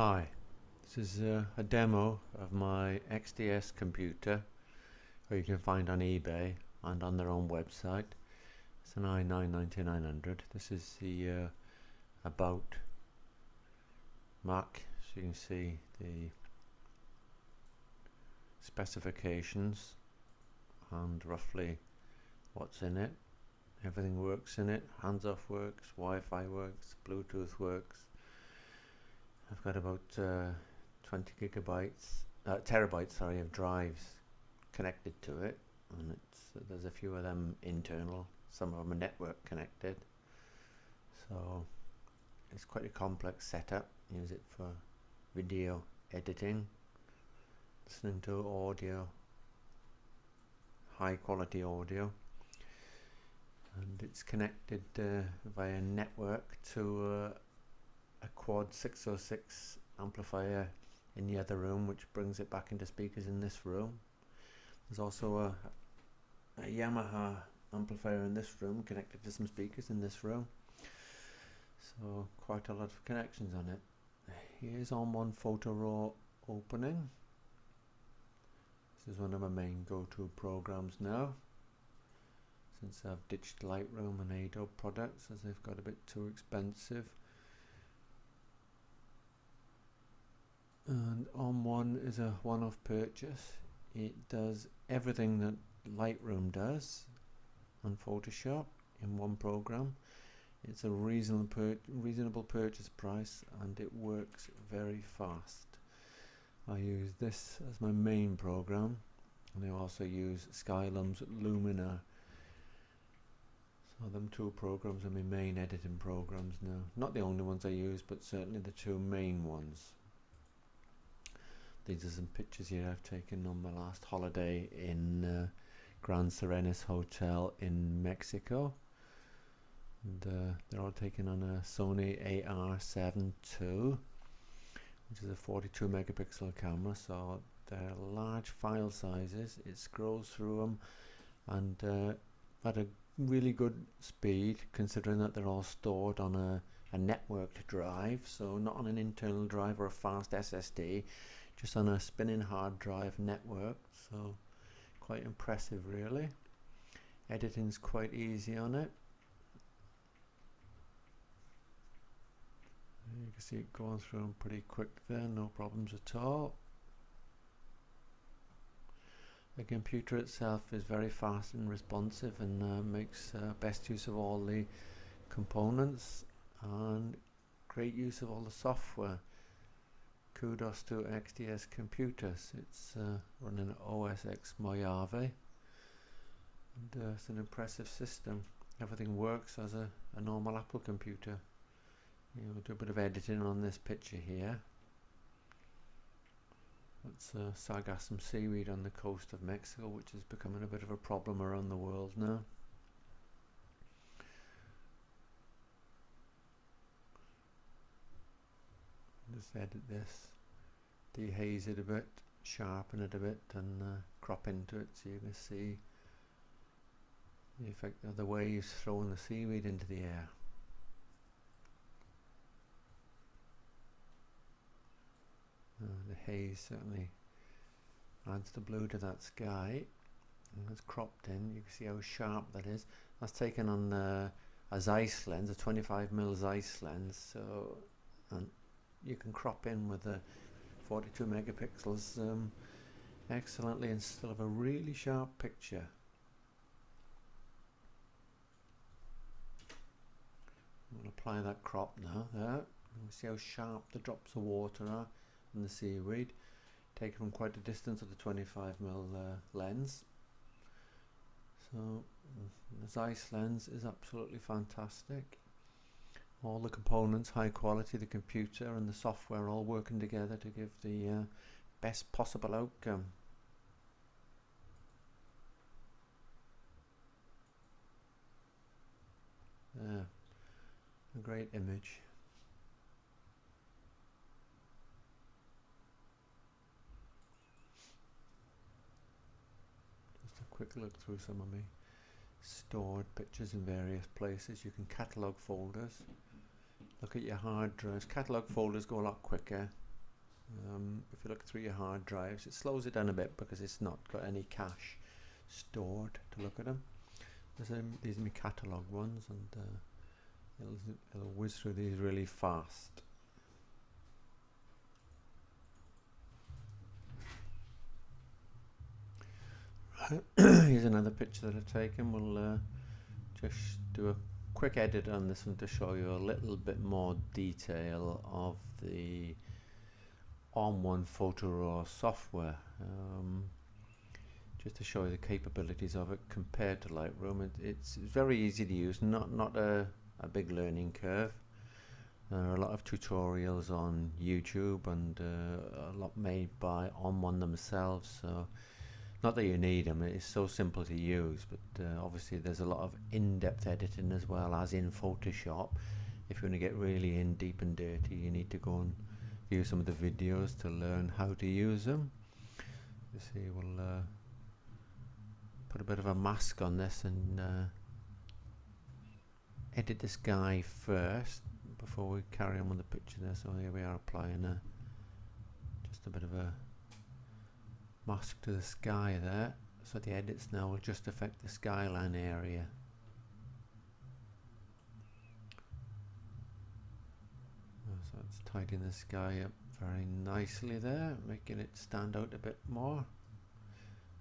Hi, this is a demo of my XDS computer, or you can find on eBay and on their own website. It's an i9-9900. This is the About Mac, so you can see the specifications and roughly what's in it. Everything works in it. Hands-off works, Wi-Fi works, Bluetooth works. I've got about 20 gigabytes, terabytes, sorry, of drives connected to it, and there's a few of them internal. Some of them are network connected, so it's quite a complex setup. Use it for video editing, listening to audio, high quality audio, and it's connected via network to a quad 606 amplifier in the other room, which brings it back into speakers in this room. There's also a Yamaha amplifier in this room connected to some speakers in this room, so quite a lot of connections on it. Here's On1 photoraw opening. This is one of my main go-to programs now, since I've ditched Lightroom and Adobe products as they've got a bit too expensive. And On1 is a one-off purchase. It does everything that Lightroom does and Photoshop in one program. It's a reasonable purchase price, and it works very fast. I use this as my main program, and I also use Skylum's Lumina. So them two programs are my main editing programs now. Not the only ones I use, but certainly the two main ones. These are some pictures here I've taken on my last holiday in Grand Serenas Hotel in Mexico, and they're all taken on a Sony AR7 II, which is a 42 megapixel camera, so they're large file sizes. It scrolls through them and at a really good speed, considering that they're all stored on a networked drive, so not on an internal drive or a fast SSD, just on a spinning hard drive network. So quite impressive, really. Editing's quite easy on it. You can see it going through them pretty quick there, no problems at all. The computer itself is very fast and responsive, and makes best use of all the components and great use of all the software. Kudos to XDS computers. It's running OS X Mojave, and it's an impressive system. Everything works as a normal Apple computer. We'll do a bit of editing on this picture here. That's sargassum seaweed on the coast of Mexico, which is becoming a bit of a problem around the world now. Just edit this, dehaze it a bit, sharpen it a bit, and crop into it so you can see the effect of the waves throwing the seaweed into the air. The haze certainly adds the blue to that sky, and it's cropped in. You can see how sharp that is. That's taken on a Zeiss lens, a 25mm Zeiss lens, so and you can crop in with the 42 megapixels excellently and still have a really sharp picture. I'm going to apply that crop now. There, you can see how sharp the drops of water are and the seaweed, taken from quite a distance of the 25mm lens. So the Zeiss lens is absolutely fantastic. All the components, high quality, the computer and the software all working together to give the best possible outcome. There, a great image. Just a quick look through some of my stored pictures in various places. You can catalog folders. Look at your hard drives. Catalog folders go a lot quicker. if you look through your hard drives, it slows it down a bit because it's not got any cache stored to look at them. These are my catalog ones, and it'll whiz through these really fast. Here's another picture that I've taken. We'll just do a quick edit on this one to show you a little bit more detail of the On1 photoraw software, just to show you the capabilities of it compared to Lightroom. It's very easy to use, not a big learning curve. There are a lot of tutorials on YouTube and a lot made by On1 themselves, so not that you need them, it's so simple to use, but obviously there's a lot of in-depth editing as well as in Photoshop. If you want to get really in deep and dirty, you need to go and view some of the videos to learn how to use them. You see, we'll put a bit of a mask on this and edit the sky first before we carry on with the picture there. So here we are applying just a bit of a mask to the sky there, so the edits now will just affect the skyline area. So it's tidying the sky up very nicely there, making it stand out a bit more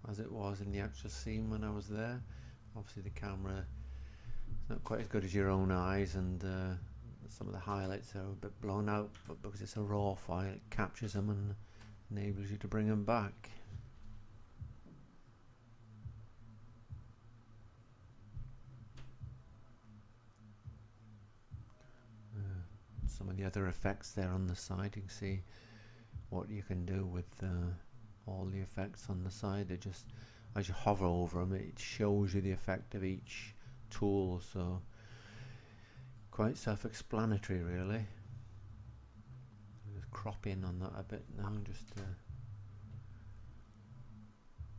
as it was in the actual scene when I was there. Obviously the camera is not quite as good as your own eyes, and some of the highlights are a bit blown out, but because it's a raw file, it captures them and enables you to bring them back. Some of the other effects there on the side, you can see what you can do with all the effects on the side. They just, as you hover over them, it shows you the effect of each tool, so quite self-explanatory really. Just crop in on that a bit now, just to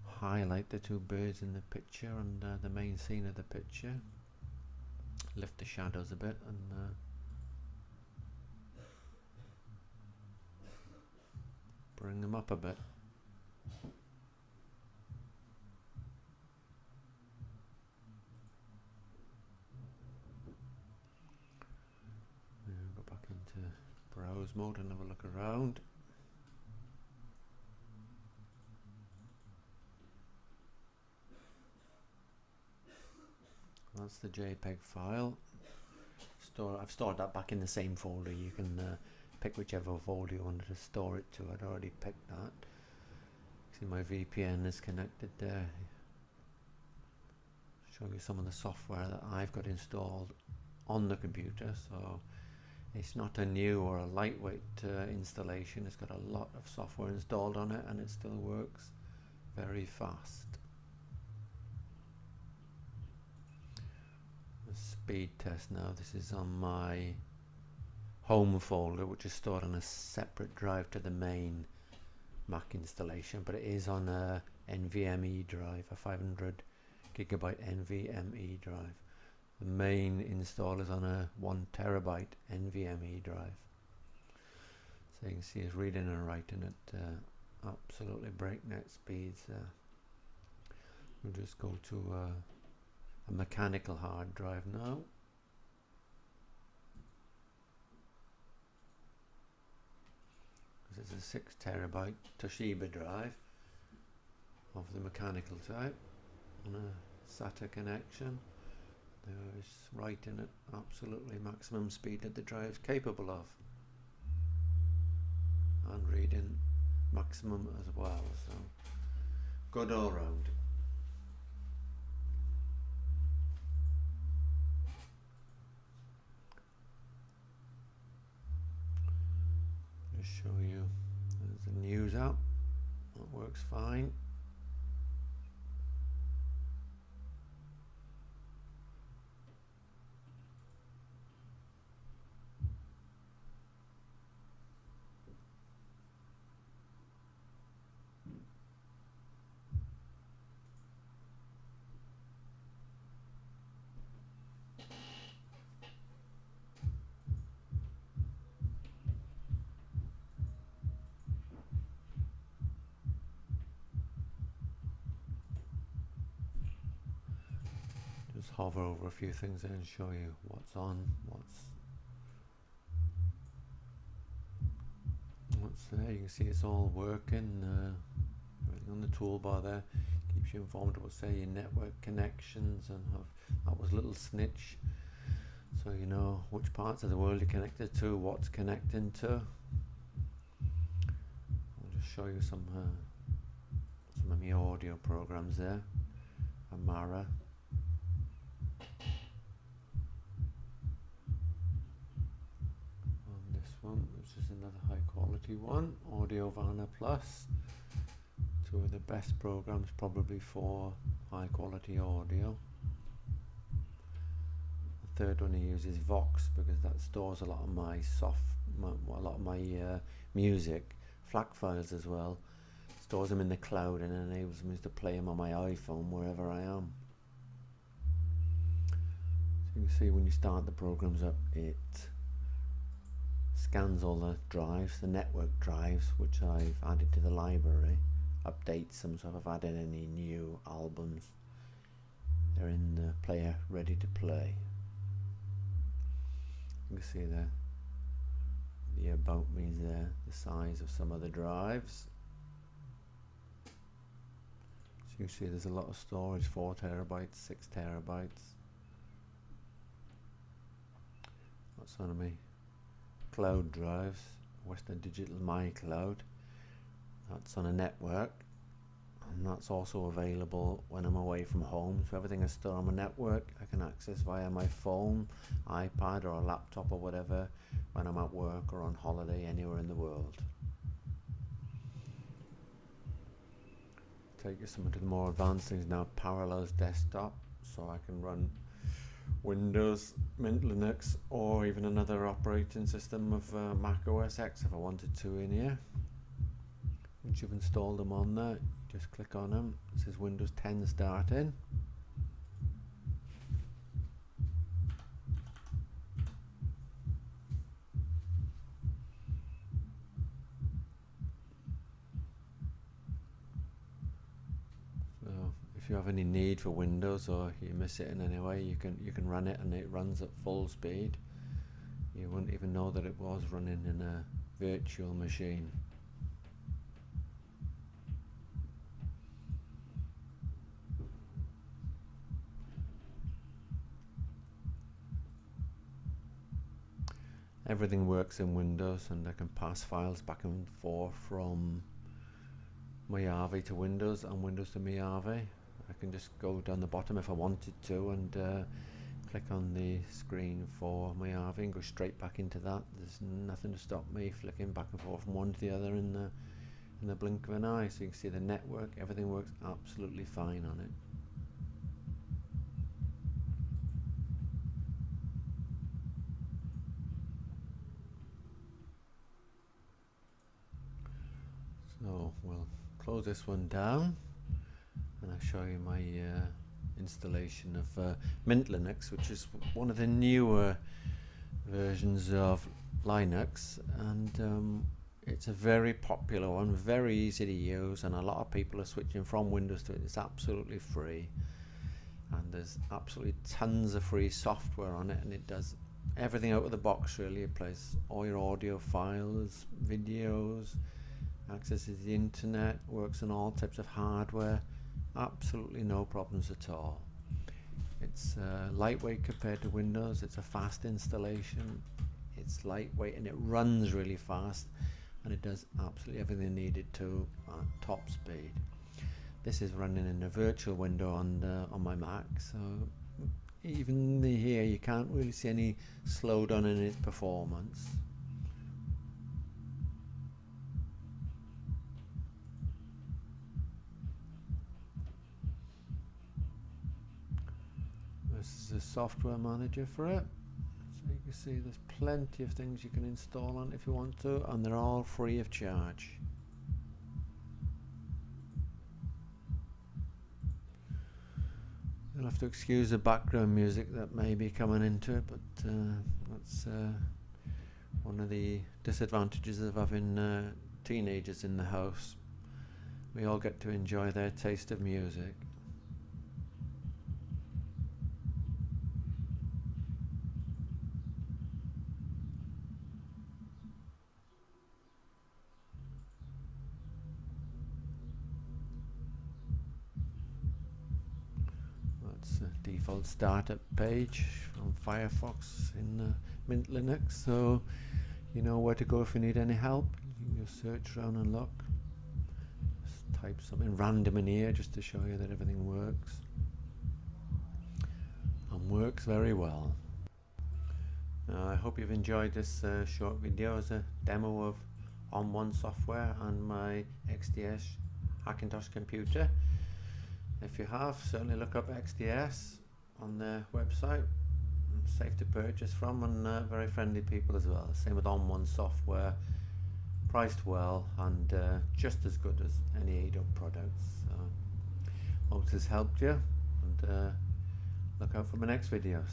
highlight the two birds in the picture and the main scene of the picture. Lift the shadows a bit and bring them up a bit. Go back into browse mode and have a look around. That's the JPEG file. I've stored that back in the same folder. You can pick whichever folder you wanted to store it to. I'd already picked that. See, my VPN is connected there. Show you some of the software that I've got installed on the computer. So it's not a new or a lightweight installation. It's got a lot of software installed on it, and it still works very fast. The speed test now. This is on my home folder, which is stored on a separate drive to the main Mac installation, but it is on a NVMe drive, a 500 gigabyte NVMe drive. The main install is on a 1 terabyte NVMe drive. So you can see it's reading and writing at absolutely breakneck speeds. We'll just go to a mechanical hard drive now. This is a 6 terabyte Toshiba drive of the mechanical type on a SATA connection. There's writing at absolutely maximum speed that the drive is capable of, and reading maximum as well, so good all round. Just show you, there's the news app, that works fine. hover over a few things there and show you what's on, what's there. You can see it's all working. Everything on the toolbar there keeps you informed of, say, your network connections, and that was a little snitch, so you know which parts of the world you're connected to, what's connecting to. I'll just show you some of my audio programs there. Amara. On this one, which is another high quality one, Audiovana Plus. Two of the best programs probably for high quality audio. The third one I use is Vox, because that stores a lot of my music, FLAC files as well. Stores them in the cloud and enables me to play them on my iPhone wherever I am. So you can see when you start the programs up, it scans all the drives, the network drives, which I've added to the library, updates them, so if I've added any new albums, they're in the player ready to play. You can see there, the about me there, the size of some of the drives. So you can see there's a lot of storage, 4 terabytes, 6 terabytes. That's one of my cloud drives, Western Digital My Cloud. That's on a network, and that's also available when I'm away from home. So everything is stored on my network. I can access via my phone, iPad, or a laptop or whatever when I'm at work or on holiday anywhere in the world. Take you some of the more advanced things now. Parallels desktop, so I can run Windows, Mint Linux, or even another operating system of Mac OS X if I wanted to in here. Once you've installed them on there, just click on them. It says Windows 10 starting. So if you have any need for Windows or you miss it in any way, you can run it, and it runs at full speed. You wouldn't even know that it was running in a virtual machine. Everything works in Windows, and I can pass files back and forth from Mojave to Windows and Windows to Mojave. I can just go down the bottom if I wanted to and click on the screen for Mojave and go straight back into that. There's nothing to stop me flicking back and forth from one to the other in the blink of an eye. So you can see the network, everything works absolutely fine on it. So we'll close this one down, and I'll show you my installation of Mint Linux, which is one of the newer versions of Linux, and it's a very popular one, very easy to use, and a lot of people are switching from Windows to it. It's absolutely free, and there's absolutely tons of free software on it, and it does everything out of the box really. It plays all your audio files, videos, accesses the internet, works on all types of hardware, absolutely no problems at all. It's lightweight compared to Windows. It's a fast installation, it's lightweight, and it runs really fast, and it does absolutely everything needed to at top speed. This is running in a virtual window on my Mac, so even here you can't really see any slowdown in its performance. This is a software manager for it, so you can see there's plenty of things you can install on it if you want to, and they're all free of charge. You'll have to excuse the background music that may be coming into it, but that's one of the disadvantages of having teenagers in the house. We all get to enjoy their taste of music. It's a default startup page from Firefox in Mint Linux, so you know where to go if you need any help. You can just search around and look. Just type something random in here just to show you that everything works. And works very well. I hope you've enjoyed this short video as a demo of On1 software and my XDS Hackintosh computer. If you have, certainly look up XDS on their website. Safe to purchase from, and very friendly people as well. Same with On1 software, priced well and just as good as any ADOB products. So, hope this helped you, and look out for my next videos.